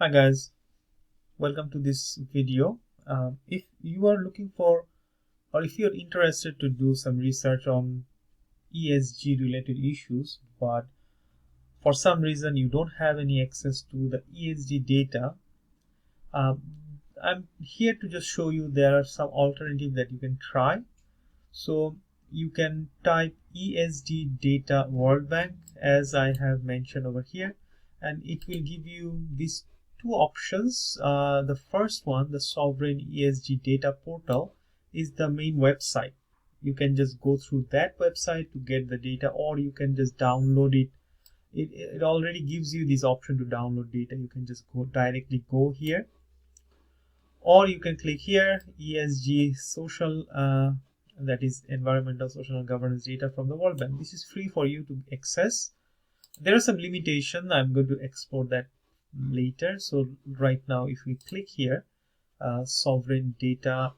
Hi guys, welcome to this video. If you are looking for or if you're interested to do some research on ESG related issues, but for some reason you don't have any access to the ESG data, um, I'm here to just show you there are some alternatives that you can try. So you can type ESG data World Bank as I have mentioned over here, and it will give you these two options. The first one, the Sovereign ESG Data Portal, is the main website. You can just go through that website to get the data, or you can just download it. It already gives you this option to download data. You can just go here, or you can click here ESG social, that is environmental, social and governance data from the World Bank. This is free for you to access. There are some limitation. I'm going to export that later. So right now, if we click here, sovereign data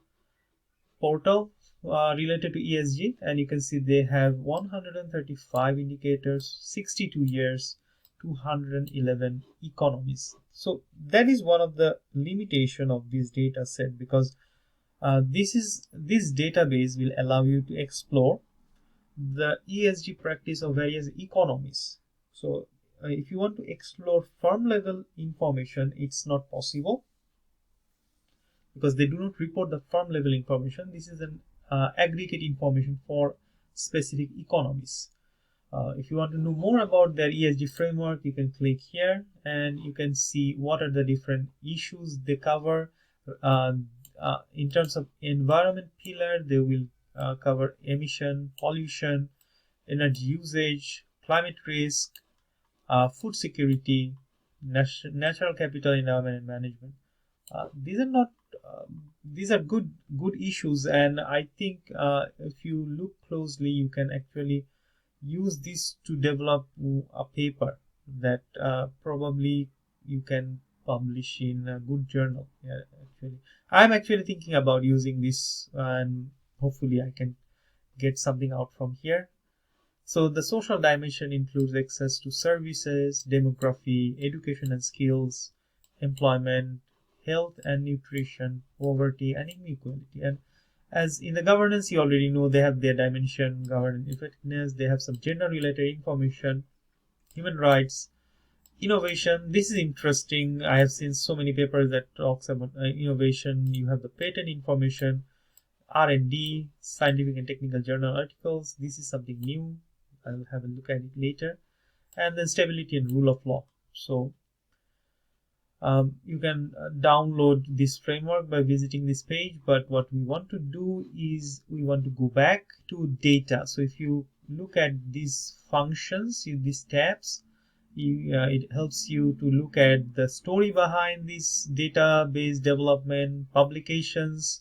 portal related to ESG, and you can see they have 135 indicators, 62 years, 211 economies. So that is one of the limitation of this data set, because this database will allow you to explore the ESG practice of various economies. So if you want to explore firm level information, it's not possible because they do not report the firm level information. This is an aggregate information for specific economies. If you want to know more about their ESG framework, you can click here and you can see what are the different issues they cover. In terms of environment pillar, they will cover emission, pollution, energy usage, climate risk, food security, natural capital, environment and management. These are not these are good issues, and I think if you look closely, you can actually use this to develop a paper that probably you can publish in a good journal. Yeah, actually, I'm actually thinking about using this, and hopefully I can get something out from here. So the social dimension includes access to services, demography, education and skills, employment, health and nutrition, poverty and inequality. And as in the governance, you already know they have their dimension, governance effectiveness, they have some gender related information, human rights, innovation. This is interesting. I have seen so many papers that talks about innovation. You have the patent information, R&D, scientific and technical journal articles. This is something new. I will have a look at it later. And then stability and rule of law. So you can download this framework by visiting this page, but what we want to do is we want to go back to data. So if you look at these functions, these tabs, it helps you to look at the story behind this database development, publications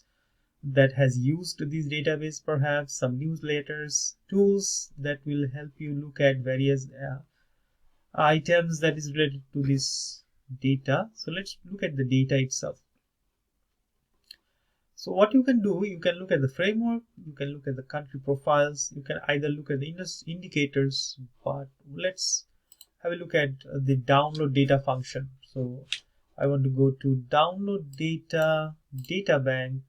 that has used this database, perhaps some newsletters, tools that will help you look at various items that is related to this data. So let's look at the data itself. So what you can do, you can look at the framework, you can look at the country profiles, you can either look at the indicators, but let's have a look at the download data function. So I want to go to download data, data bank,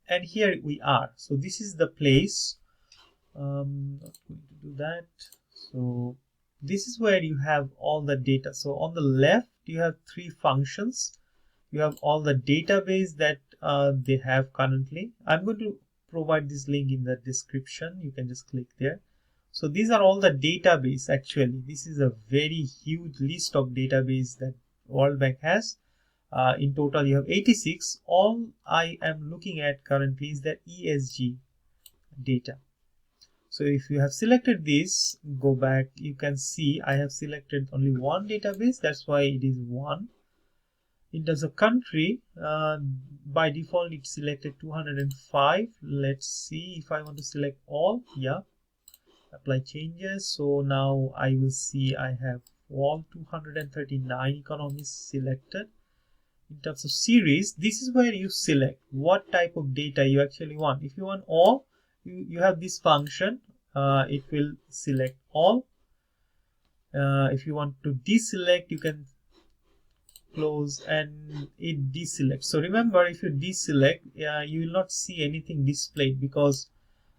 and here we are. So this is the place. Not going to do that. So this is where you have all the data. So on the left, you have three functions. You have all the database that they have currently. I'm going to provide this link in the description. You can just click there. So these are all the database. Actually, this is a very huge list of database that World Bank has. In total, you have 86. All I am looking at currently is the ESG data. So if you have selected this, go back, you can see I have selected only one database. That's why it is one. In terms of country, by default, it's selected 205. Let's see if I want to select all. Yeah, apply changes. So now I will see I have all 239 economies selected. In terms of series, this is where you select what type of data you actually want. If you want all, you have this function. It will select all. If you want to deselect, you can close, and it deselects. So remember, if you deselect, you will not see anything displayed, because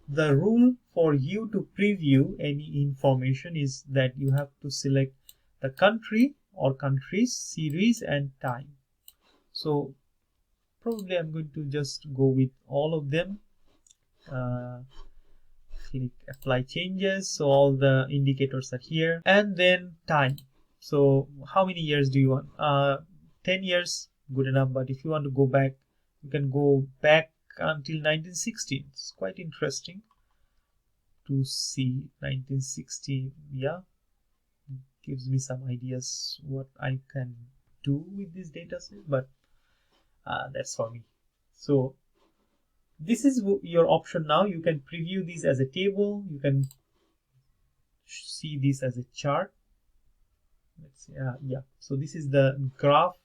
the rule for you to preview any information is that you have to select the country or countries, series, and time. So probably I'm going to just go with all of them. Click apply changes, so all the indicators are here, and then time. So how many years do you want? 10 years, good enough, but if you want to go back, you can go back until 1960. It's quite interesting to see 1960. Yeah, gives me some ideas what I can do with this data set, but that's for me. So this is your option now. You can preview this as a table, you can see this as a chart. Let's see, yeah, so this is the graph,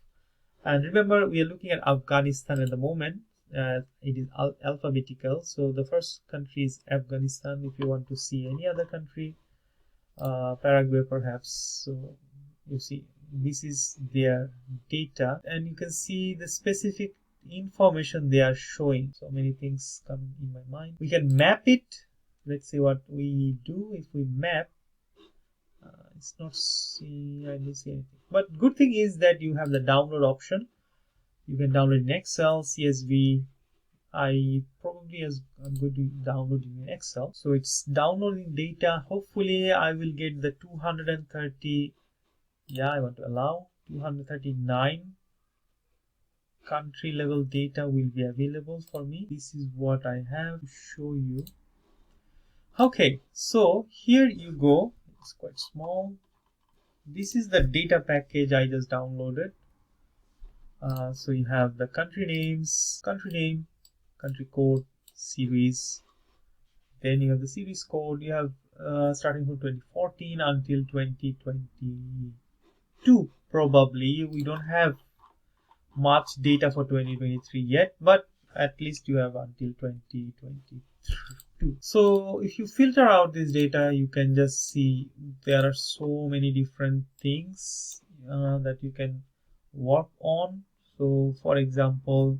and remember we are looking at Afghanistan at the moment. It is alphabetical, so the first country is Afghanistan. If you want to see any other country, Paraguay perhaps. So you see this is their data, and you can see the specific information they are showing. So many things come in my mind. We can map it. Let's see what we do if we map. It's not see, I don't see anything, but good thing is that you have the download option. You can download in Excel, CSV. I'm going to download in Excel. So it's downloading data. Hopefully I will get the 230. Yeah, I want to allow 239 country level data will be available for me. This is what I have to show you. Okay, so here you go. It's quite small. This is the data package I just downloaded. So you have the country names, country name, country code, series. Then you have the series code. You have starting from 2014 until 2022. Probably we don't have much data for 2023 yet, but at least you have until 2022. So if you filter out this data, you can just see there are so many different things that you can work on. So for example,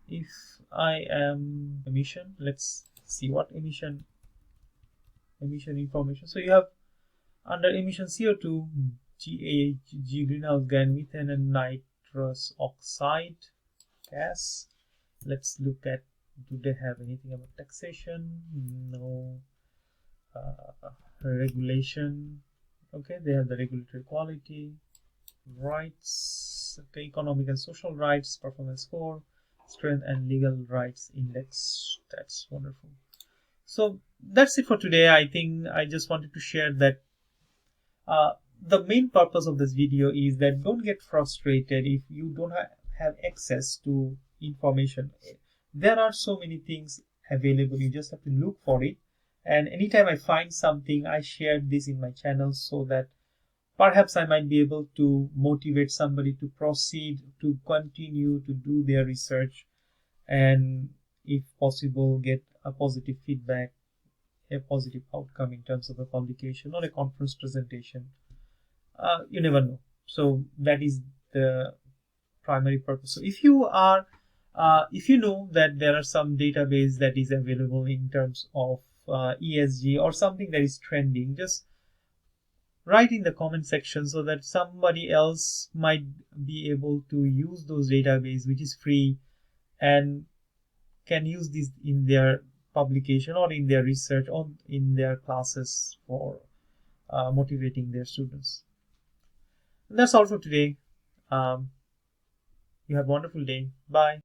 if I am emission, let's see what emission information. So you have under emission CO2, GHG, greenhouse gas, methane, and nitrous oxide gas. Let's look at, do they have anything about taxation? No. Regulation. Okay, they have the regulatory quality, rights, okay, economic and social rights, performance score, strength, and legal rights index. That's wonderful. So that's it for today. I think I just wanted to share that the main purpose of this video is that don't get frustrated if you don't have access to information. There are so many things available, you just have to look for it. And anytime I find something, I share this in my channel so that perhaps I might be able to motivate somebody to proceed, to continue to do their research, and if possible get a positive feedback, a positive outcome in terms of a publication or a conference presentation. You never know. So that is the primary purpose. So if you know that there are some database that is available in terms of ESG or something that is trending, just write in the comment section so that somebody else might be able to use those database, which is free, and can use this in their publication or in their research or in their classes for motivating their students. And that's all for today. You have a wonderful day. Bye.